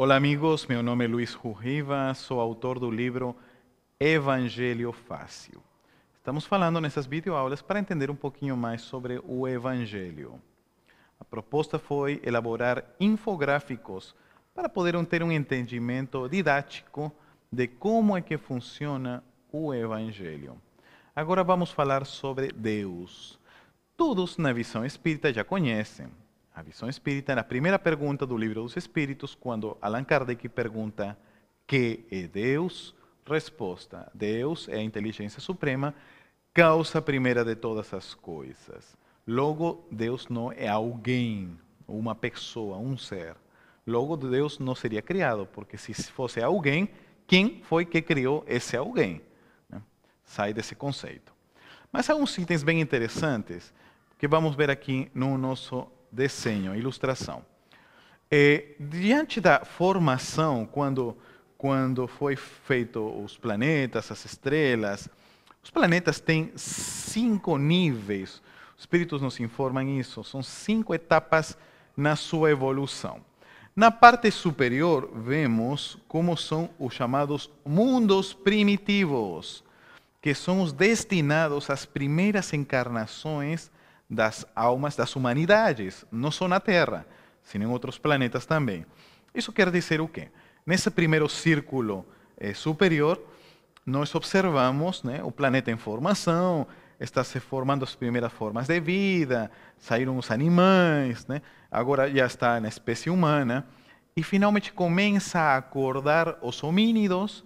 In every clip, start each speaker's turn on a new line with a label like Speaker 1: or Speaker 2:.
Speaker 1: Olá amigos, meu nome é Luiz Rurriva, sou autor do livro Evangelho Fácil. Estamos falando nessas videoaulas para entender um pouquinho mais sobre o Evangelho. A proposta foi elaborar infográficos para poder ter um entendimento didático de como é que funciona o Evangelho. Agora vamos falar sobre Deus. Todos na visão espírita já conhecem. A visão espírita, na primeira pergunta do Livro dos Espíritos, quando Allan Kardec pergunta que é Deus, resposta: Deus é a inteligência suprema, causa primeira de todas as coisas. Logo, Deus não é alguém, uma pessoa, um ser. Logo, Deus não seria criado, porque se fosse alguém, quem foi que criou esse alguém? Sai desse conceito. Mas há uns itens bem interessantes que vamos ver aqui no nosso desenho, ilustração. Diante da formação, quando foi feito os planetas, as estrelas, os planetas têm 5 níveis. Os espíritos nos informam isso. São 5 etapas na sua evolução. Na parte superior, vemos como são os chamados mundos primitivos, que são os destinados às primeiras encarnações das almas das humanidades, não só na Terra, sino em outros planetas também. Isso quer dizer o quê? Nesse primeiro círculo superior, nós observamos, né, o planeta em formação, está se formando as primeiras formas de vida, saíram os animais, né, agora já está na espécie humana, e finalmente começa a acordar os homínidos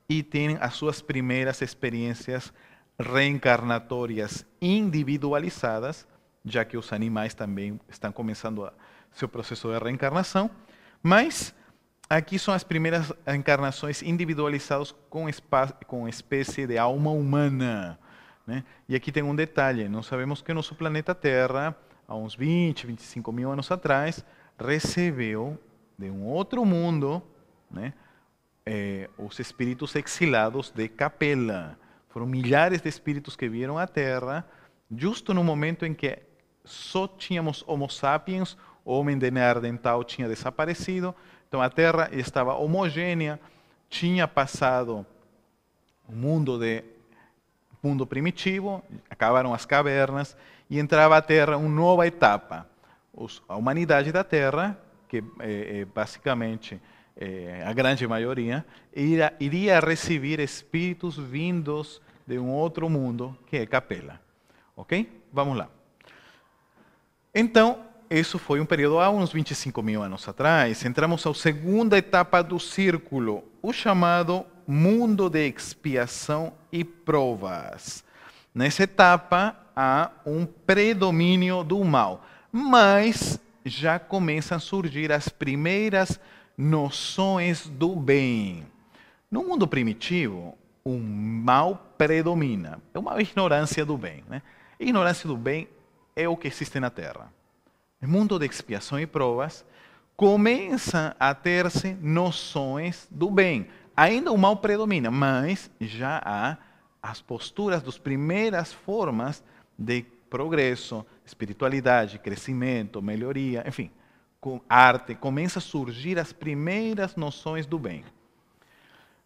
Speaker 1: e tem as suas primeiras experiências reencarnatórias individualizadas, já que os animais também estão começando seu processo de reencarnação, mas aqui são as primeiras encarnações individualizadas com espécie de alma humana, né? E aqui tem um detalhe, nós sabemos que nosso planeta Terra, há uns 20, 25 mil anos atrás, recebeu de um outro mundo, né, os espíritos exilados de Capela. Foram milhares de espíritos que vieram à Terra, justo no momento em que só tínhamos Homo sapiens, o homem de Neandertal tinha desaparecido, então a Terra estava homogênea, tinha passado o mundo primitivo, acabaram as cavernas, e entrava a Terra uma nova etapa. A humanidade da Terra, que basicamente a grande maioria, iria receber espíritos vindos de um outro mundo, que é Capela. Ok? Vamos lá. Então, isso foi um período há uns 25 mil anos atrás. Entramos à segunda etapa do círculo, o chamado mundo de expiação e provas. Nessa etapa, há um predomínio do mal, mas já começam a surgir as primeiras noções do bem. No mundo primitivo, o mal predomina. É uma ignorância do bem, né? Ignorância do bem é o que existe na Terra. No mundo de expiação e provas, começam a ter-se noções do bem. Ainda o mal predomina, mas já há as posturas das primeiras formas de progresso, espiritualidade, crescimento, melhoria, enfim, com arte, começa a surgir as primeiras noções do bem.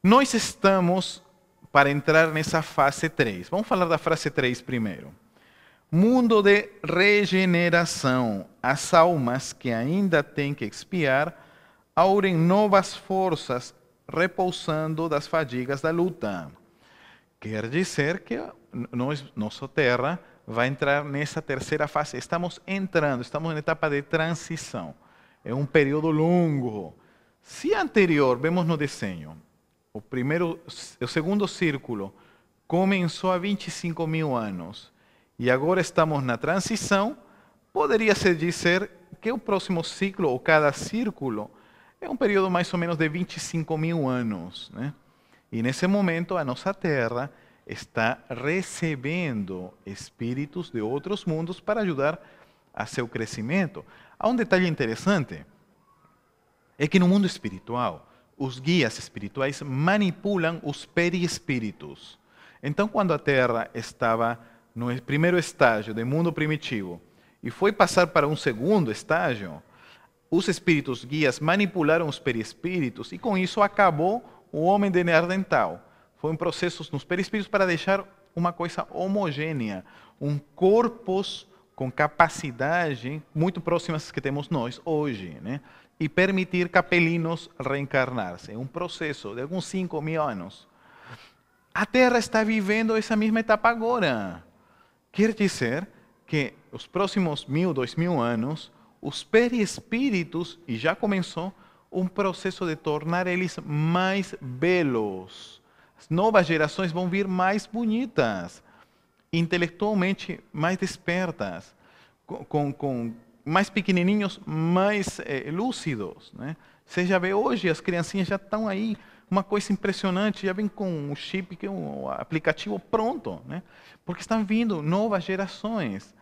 Speaker 1: Nós estamos para entrar nessa fase 3. Vamos falar da fase 3 primeiro. Mundo de regeneração. As almas que ainda têm que expiar aurem novas forças, repousando das fadigas da luta. Quer dizer que nossa Terra vai entrar nessa terceira fase. Estamos na etapa de transição. É um período longo. Se anterior, vemos no desenho, o segundo círculo começou há 25 mil anos e agora estamos na transição, poderia-se dizer que o próximo ciclo, ou cada círculo, é um período mais ou menos de 25 mil anos, né? E nesse momento a nossa Terra está recebendo espíritos de outros mundos para ajudar a seu crescimento. Há um detalhe interessante, é que no mundo espiritual, os guias espirituais manipulam os perispíritos. Então, quando a Terra estava no primeiro estágio do mundo primitivo e foi passar para um segundo estágio, os espíritos guias manipularam os perispíritos e com isso acabou o homem de Neandertal. Foi um processo nos perispíritos para deixar uma coisa homogênea, corpos com capacidade muito próximas que temos nós hoje, né? E permitir capelinos reencarnar-se. É um processo de alguns 5.000 anos. A Terra está vivendo essa mesma etapa agora. Quer dizer que os próximos 1.000, 2.000 anos, os perispíritos, e já começou, um processo de tornar eles mais belos. As novas gerações vão vir mais bonitas, intelectualmente mais despertas, com mais pequenininhos, mais lúcidos, né? Você já vê hoje, as criancinhas já estão aí, uma coisa impressionante, já vem com o chip, que é um aplicativo pronto, né? Porque estão vindo novas gerações.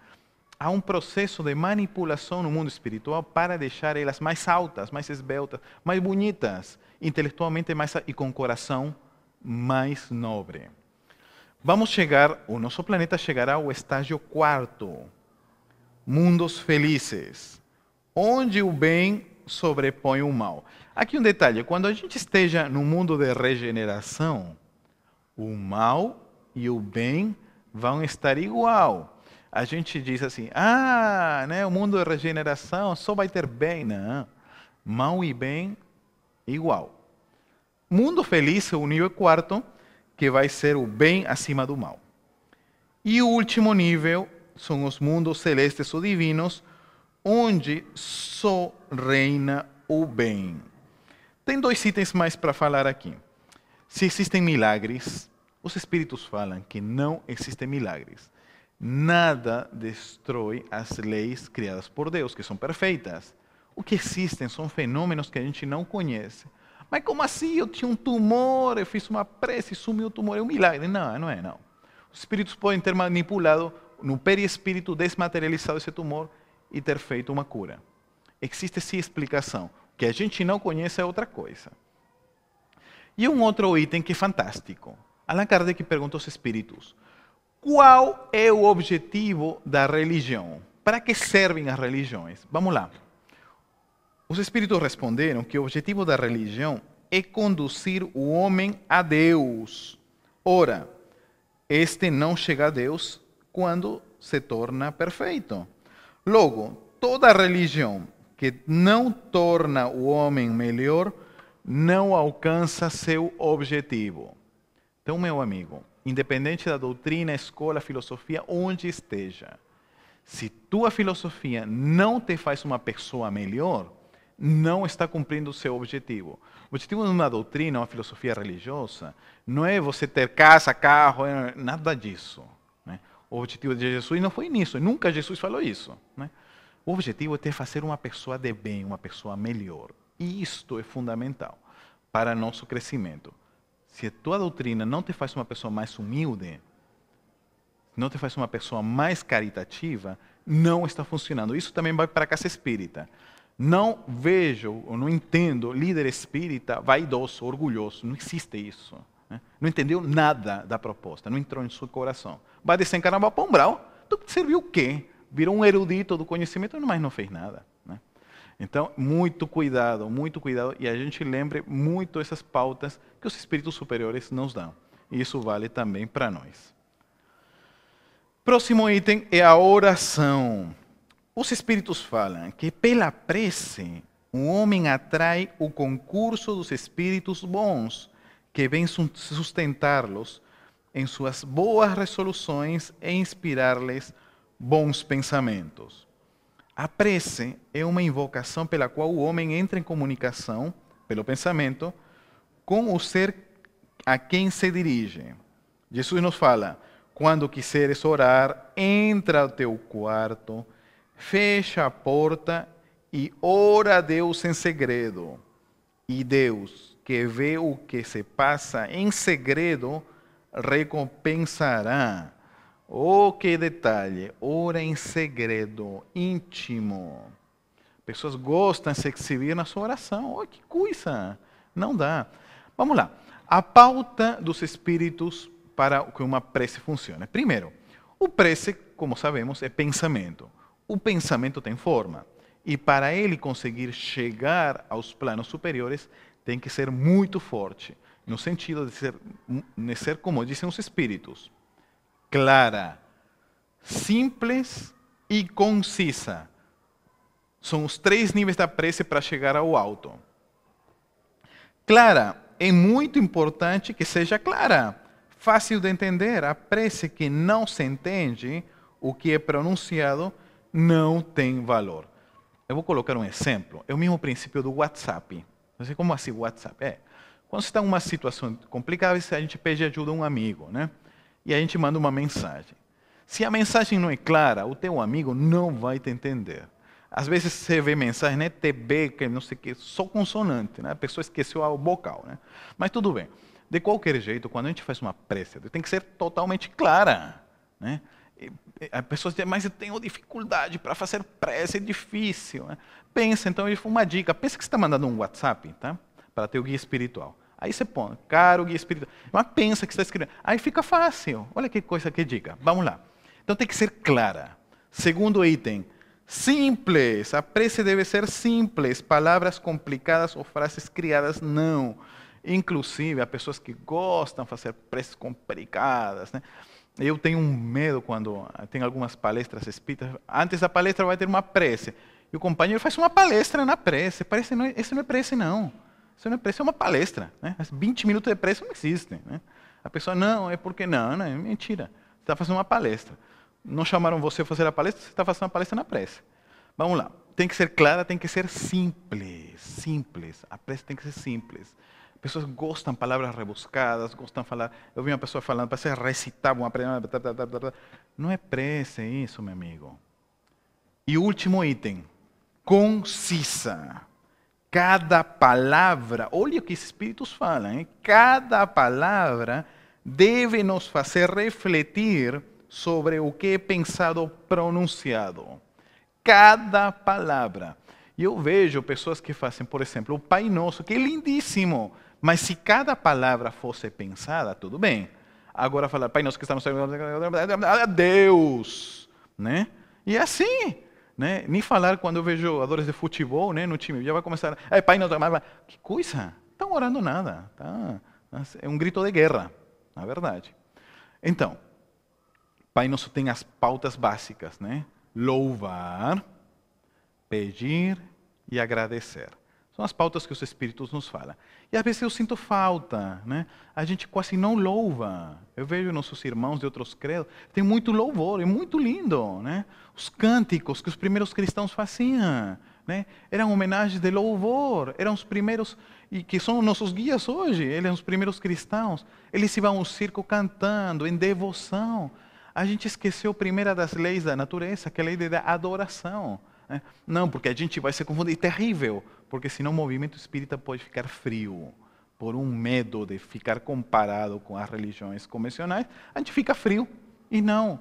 Speaker 1: Há um processo de manipulação no mundo espiritual para deixar elas mais altas, mais esbeltas, mais bonitas, intelectualmente mais e com coração mais nobre. O nosso planeta chegará ao estágio 4, mundos felizes, onde o bem sobrepõe o mal. Aqui um detalhe, quando a gente esteja no mundo de regeneração, o mal e o bem vão estar igual. A gente diz assim, né, o mundo de regeneração só vai ter bem. Não, mal e bem igual. Mundo feliz é o nível 4, que vai ser o bem acima do mal. E o último nível são os mundos celestes ou divinos, onde só reina o bem. Tem 2 itens mais para falar aqui. Se existem milagres, os espíritos falam que não existem milagres. Nada destrói as leis criadas por Deus, que são perfeitas. O que existem são fenômenos que a gente não conhece. Mas como assim? Eu tinha um tumor, eu fiz uma prece e sumiu o tumor. É um milagre? Não, não é, não. Os espíritos podem ter manipulado no perispírito, desmaterializado esse tumor e ter feito uma cura. Existe sim explicação. O que a gente não conhece é outra coisa. E um outro item que é fantástico. Allan Kardec pergunta aos espíritos: qual é o objetivo da religião? Para que servem as religiões? Vamos lá. Os espíritos responderam que o objetivo da religião é conduzir o homem a Deus. Ora, este não chega a Deus quando se torna perfeito. Logo, toda religião que não torna o homem melhor não alcança seu objetivo. Então, meu amigo, independente da doutrina, escola, filosofia, onde esteja, se tua filosofia não te faz uma pessoa melhor, não está cumprindo o seu objetivo. O objetivo de uma doutrina, uma filosofia religiosa, não é você ter casa, carro, nada disso, né? O objetivo de Jesus não foi nisso, nunca Jesus falou isso, né? O objetivo é te fazer uma pessoa de bem, uma pessoa melhor. E isto é fundamental para nosso crescimento. Se a tua doutrina não te faz uma pessoa mais humilde, não te faz uma pessoa mais caritativa, não está funcionando. Isso também vai para a casa espírita. Não vejo, ou não entendo, líder espírita vaidoso, orgulhoso. Não existe isso, né? Não entendeu nada da proposta, não entrou em seu coração. Vai desencarnar, vai para um umbral. Tu serviu o quê? Virou um erudito do conhecimento, mas não fez nada, né? Então, muito cuidado, e a gente lembre muito essas pautas que os espíritos superiores nos dão. E isso vale também para nós. Próximo item é a oração. Os espíritos falam que pela prece, o homem atrai o concurso dos espíritos bons, que vêm sustentá-los em suas boas resoluções e inspirar-lhes bons pensamentos. A prece é uma invocação pela qual o homem entra em comunicação, pelo pensamento, com o ser a quem se dirige. Jesus nos fala: quando quiseres orar, entra ao teu quarto, fecha a porta e ora a Deus em segredo. E Deus, que vê o que se passa em segredo, recompensará. Oh, que detalhe! Ora em segredo, íntimo. Pessoas gostam de se exibir na sua oração. Oh, que coisa! Não dá. Vamos lá. A pauta dos espíritos para que uma prece funcione. Primeiro, o prece, como sabemos, é pensamento. O pensamento tem forma. E para ele conseguir chegar aos planos superiores, tem que ser muito forte, no sentido de ser como dizem os espíritos, clara, simples e concisa. São os 3 níveis da prece para chegar ao alto. Clara, é muito importante que seja clara, fácil de entender. A prece que não se entende o que é pronunciado não tem valor. Eu vou colocar um exemplo. É o mesmo princípio do WhatsApp. Não sei como assim WhatsApp. Quando você está em uma situação complicada, a gente pede ajuda a um amigo, né? E a gente manda uma mensagem. Se a mensagem não é clara, o teu amigo não vai te entender. Às vezes você vê mensagem, né? TB, que não sei o que, só consonante, né? A pessoa esqueceu a vocal, né? Mas tudo bem. De qualquer jeito, quando a gente faz uma prece, tem que ser totalmente clara, né? A pessoa diz, mas eu tenho dificuldade para fazer prece, é difícil, né? Pensa, então, uma dica, pensa que você está mandando um WhatsApp, tá? Para teu guia espiritual. Aí você põe, caro guia espiritual. Mas pensa que está escrevendo. Aí fica fácil. Olha que coisa, que dica. Vamos lá. Então tem que ser clara. Segundo item, simples. A prece deve ser simples. Palavras complicadas ou frases criadas, não. Inclusive, há pessoas que gostam de fazer preces complicadas, né? Eu tenho um medo quando tem algumas palestras espíritas. Antes da palestra vai ter uma prece. E o companheiro faz uma palestra na prece. Parece, não, esse não é prece, não. Isso não é prece, é uma palestra. Né? 20 minutos de prece não existem. Né? A pessoa, não, é porque não, é mentira. Você está fazendo uma palestra. Não chamaram você para fazer a palestra, você está fazendo uma palestra na prece. Vamos lá. Tem que ser clara, tem que ser simples. Simples. A prece tem que ser simples. Pessoas gostam de palavras rebuscadas, gostam de falar. Eu vi uma pessoa falando, parece recitar uma prece. Não é prece isso, meu amigo. E o último item, concisa. Cada palavra, olha o que os espíritos falam, hein? Cada palavra deve nos fazer refletir sobre o que é pensado, pronunciado. Cada palavra. E eu vejo pessoas que fazem, por exemplo, o Pai Nosso, que é lindíssimo, mas se cada palavra fosse pensada, tudo bem. Agora falar, Pai Nosso que está no céu, Deus, né? E assim, né? Nem falar quando eu vejo jogadores de futebol, né, no time, já vai começar, Pai Nosso, que coisa, não estão orando nada, tá? É um grito de guerra, na verdade. Então, Pai Nosso tem as pautas básicas, né? Louvar, pedir e agradecer. São as pautas que os Espíritos nos falam. E às vezes eu sinto falta, né? A gente quase não louva. Eu vejo nossos irmãos de outros credos, tem muito louvor, é muito lindo, né? Os cânticos que os primeiros cristãos faziam, né? Eram homenagens de louvor, eram os primeiros, e que são nossos guias hoje, eles eram os primeiros cristãos. Eles iam ao circo cantando, em devoção. A gente esqueceu a primeira das leis da natureza, que é a lei da adoração. Não, porque a gente vai se confundir, terrível, porque senão o movimento espírita pode ficar frio, por um medo de ficar comparado com as religiões convencionais, a gente fica frio, e não,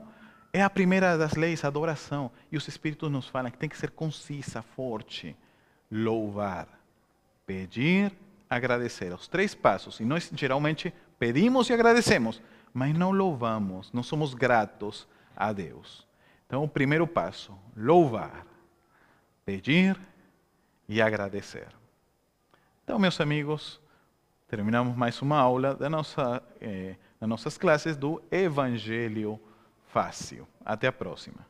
Speaker 1: é a primeira das leis, a adoração, e os espíritos nos falam que tem que ser concisa, forte, louvar, pedir, agradecer, os 3 passos, e nós geralmente pedimos e agradecemos, mas não louvamos, não somos gratos a Deus. Então o primeiro passo, louvar, pedir e agradecer. Então, meus amigos, terminamos mais uma aula das nossas classes do Evangelho Fácil. Até a próxima.